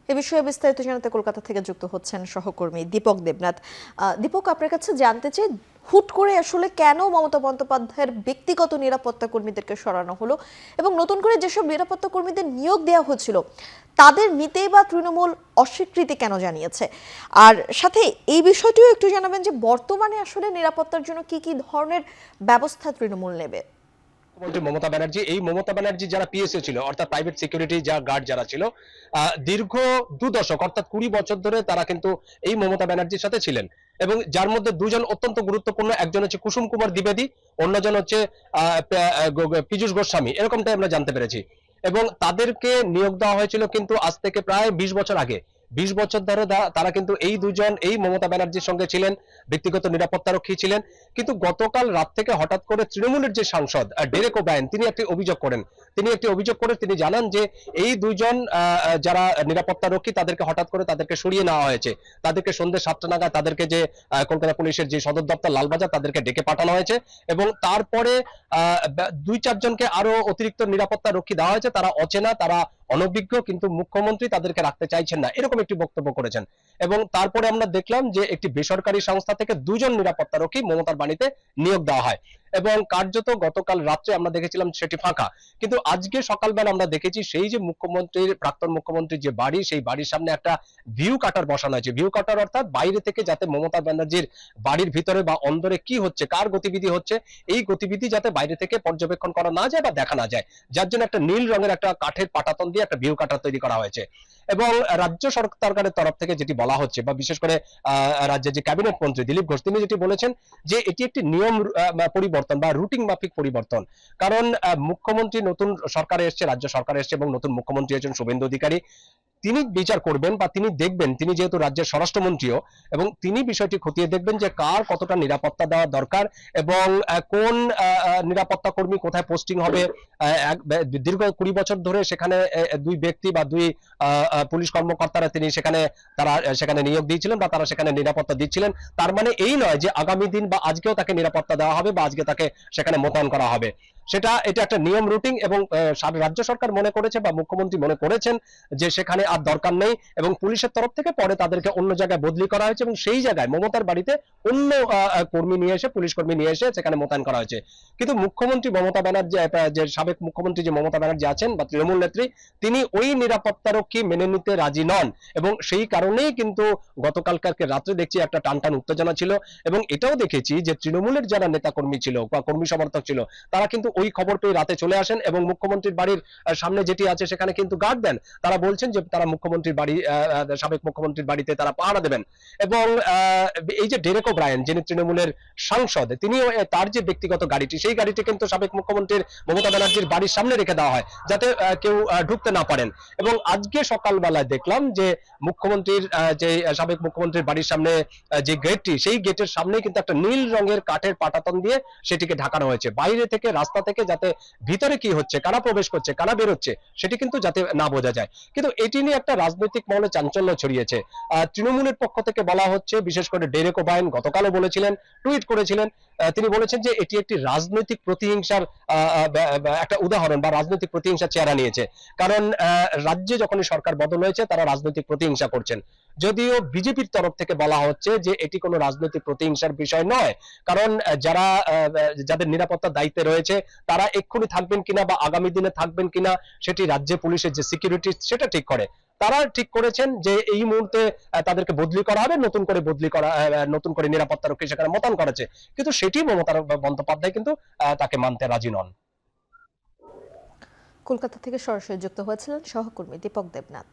এ বিষয়ে বিস্তারিত জানাতে কলকাতা থেকে যুক্ত হচ্ছেন সহকর্মী দীপক দেবনাথ। দীপক, আপনার কাছে জানতে চাই, হুট করে আসলে কেন মমতা বন্দ্যোপাধ্যায়ের ব্যক্তিগত নিরাপত্তা কর্মীদেরকে সরানো হলো এবং নতুন করে যেসব নিরাপত্তা কর্মীদের নিয়োগ দেওয়া হয়েছিল তাদের নিতেই বা তৃণমূল অস্বীকৃতি কেন জানিয়েছে? আর সাথে এই বিষয়টিও একটু জানাবেন যে বর্তমানে আসলে নিরাপত্তার জন্য কি কি ধরনের ব্যবস্থা তৃণমূল নেবে। মমতা ব্যানার্জি, এই মমতা ব্যানার্জি যারা পিএসএ ছিল, অর্থাৎ প্রাইভেট সিকিউরিটি যা গার্ড যারা ছিল, দীর্ঘ 2 দশক অর্থাৎ 20 বছর ধরে তারা কিন্তু এই মমতা ব্যানার্জির সাথে ছিলেন, এবং যার মধ্যে দুজন অত্যন্ত গুরুত্বপূর্ণ, একজন হচ্ছে কুসুম কুমার দ্বিবেদী, অন্যজন হচ্ছে পীযূষ গোস্বামী, এরকমটাই আমরা জানতে পেরেছি। এবং তাদেরকে নিয়োগ দেওয়া হয়েছিল কিন্তু আজ থেকে প্রায় 20 বছর আগে। 20 বছর ধরে তারা কিন্তু এই দুজন এই মমতা ব্যানার্জির সঙ্গে ছিলেন, ব্যক্তিগত নিরাপত্তারক্ষী ছিলেন। কিন্তু গতকাল রাত থেকে হঠাৎ করে তৃণমূলের যে সাংসদ ডেরেক ওব্রায়েন, তিনি একটি অভিযোগ করেন। তিনি জানান যে এই দুজন যারা নিরাপত্তারক্ষী তাদেরকে হঠাৎ করে তাদেরকে সরিয়ে নেওয়া হয়েছে। তাদেরকে সন্ধ্যে 7টা নাগাদ তাদেরকে যে কলকাতা পুলিশের যে সদর দপ্তর লালবাজার, তাদেরকে ডেকে পাঠানো হয়েছে, এবং তারপরে 2-4 জনকে আরো অতিরিক্ত নিরাপত্তা রক্ষী দেওয়া হয়েছে। তারা অচেনা, তারা অনভিজ্ঞ, কিন্তু মুখ্যমন্ত্রী তাদেরকে রাখতে চাইছেন না, এরকম একটি বক্তব্য করেছেন। এবং তারপরে আমরা দেখলাম যে একটি বেসরকারি সংস্থা থেকে 2জন নিরাপত্তারক্ষী মমতার বাড়িতে নিয়োগ দেওয়া হয়, এবং কার্যত গতকাল রাত্রে আমরা দেখেছিলাম সেটি ফাঁকা। কিন্তু আজকে সকালবেলা আমরা দেখেছি সেই যে প্রাক্তন মুখ্যমন্ত্রীর যে বাড়ি, সেই বাড়ির সামনে একটা ভিউ কাটার বসানো হয়েছে। ভিউ কাটার অর্থাৎ বাইরে থেকে যাতে মমতা ব্যানার্জির বাড়ির ভিতরে বা অন্দরে কি হচ্ছে, কার গতিবিধি হচ্ছে, এই গতিবিধি যাতে বাইরে থেকে পর্যবেক্ষণ করা না যায় বা দেখা না যায়, যার জন্য একটা নীল রঙের একটা কাঠের পাটাতন দিয়ে একটা ভিউ কাটার তৈরি করা হয়েছে। এবং রাজ্য সরকারের তরফ থেকে যেটি বলা হচ্ছে, বা বিশেষ করে রাজ্যের যে ক্যাবিনেট মন্ত্রী দিলীপ ঘোষ, তিনি যেটি বলেছেন যে এটি একটি নিয়ম পরিবর্তন বা রুটিন মাফিক পরিবর্তন। কারণ মুখ্যমন্ত্রী নতুন সরকারে এসছে, রাজ্য সরকারে এসছে, এবং নতুন মুখ্যমন্ত্রী হচ্ছেন শুভেন্দু অধিকারী। তিনি বিচার করবেন বা তিনি দেখবেন, তিনি যেহেতু রাজ্যের স্বরাষ্ট্রমন্ত্রীও, এবং তিনি বিষয়টি খতিয়ে দেখবেন যে কার কতটা নিরাপত্তা দেওয়া দরকার, এবং কোন নিরাপত্তা কর্মী কোথায় পোস্টিং হবে। দীর্ঘ 20 বছর ধরে সেখানে 2 ব্যক্তি বা 2 পুলিশ কর্মকর্তারা সেখানে নিয়োগ দিয়েছিলেন বা তারা সেখানে নিরাপত্তা দিচ্ছিলেন। তার মানে এই নয় যে আগামী দিন বা আজকেও তাকে নিরাপত্তা দেওয়া হবে বা আজকে তাকে সেখানে মোতায়েন করা হবে। এটা একটা নিয়ম রুটিন, এবং রাজ্য সরকার মনে করেছে বা মুখ্যমন্ত্রী মনে করেছেন যে সেখানে আর দরকার নেই, এবং পুলিশের তরফ থেকে পরে তাদেরকে অন্য জায়গায় বদলি করা হয়েছে, এবং সেই জায়গায় মমতার বাড়িতে অন্য কর্মী নিয়ে এসে, পুলিশ কর্মী নিয়ে এসে সেখানে মোতায়েন করা হয়েছে। কিন্তু মুখ্যমন্ত্রী মমতা ব্যানার্জি, যে সাবেক মুখ্যমন্ত্রী যে মমতা ব্যানার্জি আছেন বা তৃণমূল নেত্রী, তিনি ওই নিরাপত্তারক্ষী মেনে নিতে রাজি নন, এবং সেই কারণেই কিন্তু গতকালকে রাত্রে দেখছি একটা টানটান উত্তেজনা ছিল। এবং এটাও দেখেছি যে তৃণমূলের যারা নেতাকর্মী ছিল বা কর্মী সমর্থক ছিল, তারা কিন্তু ওই খবর পেয়ে রাতে চলে আসেন, এবং মুখ্যমন্ত্রীর বাড়ির সামনে যেটি আছে সেখানে কিন্তু গার্ড দেন। তারা বলছেন যে তারা মুখ্যমন্ত্রীর বাড়ি, সাবেক মুখ্যমন্ত্রীর বাড়িতে তারা পাহারা দেবেন। এবং এই যে ডেরেক ওব্রায়েন, যিনি তৃণমূলের সাংসদ, তিনি তার যে ব্যক্তিগত গাড়িটি, সেই গাড়িটি কিন্তু সাবেক মুখ্যমন্ত্রীর মমতা ব্যানার্জির বাড়ির সামনে রেখে দেওয়া হয়, যাতে কেউ ঢুকতে না পারেন। এবং আজকে সকালবেলায় দেখলাম যে যে সাবেক মুখ্যমন্ত্রীর বাড়ির সামনে যে গেটটি, সেই গেটের সামনে কিন্তু একটা নীল রঙের কাঠের পাটাতন দিয়ে সেটিকে ঢাকানো হয়েছে, বাইরে থেকে, রাস্তা থেকে, যাতে ভিতরে কি হচ্ছে, কারা প্রবেশ করছে, কারা বেরোচ্ছে, সেটি কিন্তু যাতে না বোঝা যায়। কিন্তু এটি নিয়ে একটা রাজনৈতিক মহলে চাঞ্চল্য ছড়িয়েছে। তৃণমূলের পক্ষ থেকে বলা হচ্ছে, বিশেষ করে ডেরেক ওব্রায়েন গতকালও বলেছিলেন, টুইট করেছিলেন, তিনি বলেছেন যে এটি একটি রাজনৈতিক প্রতিহিংসার একটা উদাহরণ বা রাজনৈতিক প্রতিহিংসার চেহারা নিয়েছে। কারণ রাজ্যে যখনই সরকার বদল হয়েছে তারা রাজনৈতিক প্রতিহিংসা করছেন, যদিও বিজেপির তরফ থেকে বলা হচ্ছে যে এটি কোনো রাজনৈতিক প্রতিহিংসার বিষয় নয়। কারণ যাদের নিরাপত্তার দায়িত্বে রয়েছে তারা এক্ষুনি থাকবেন কিনা বা আগামী দিনে থাকবেন কিনা, সেটি রাজ্যে পুলিশের যে সিকিউরিটি সেটা ঠিক করে। তারা ঠিক করেছেন যে এই মুহূর্তে তাদেরকে বদলি করা হবে, নতুন করে নিরাপত্তারক্ষী সেখানে মোতায়েন করেছে, কিন্তু সেটি মমতা বন্দ্যোপাধ্যায় কিন্তু তাকে মানতে রাজি নন। কলকাতা থেকে সরাসরি যুক্ত হয়েছিলেন সহকর্মী দীপক দেবনাথ।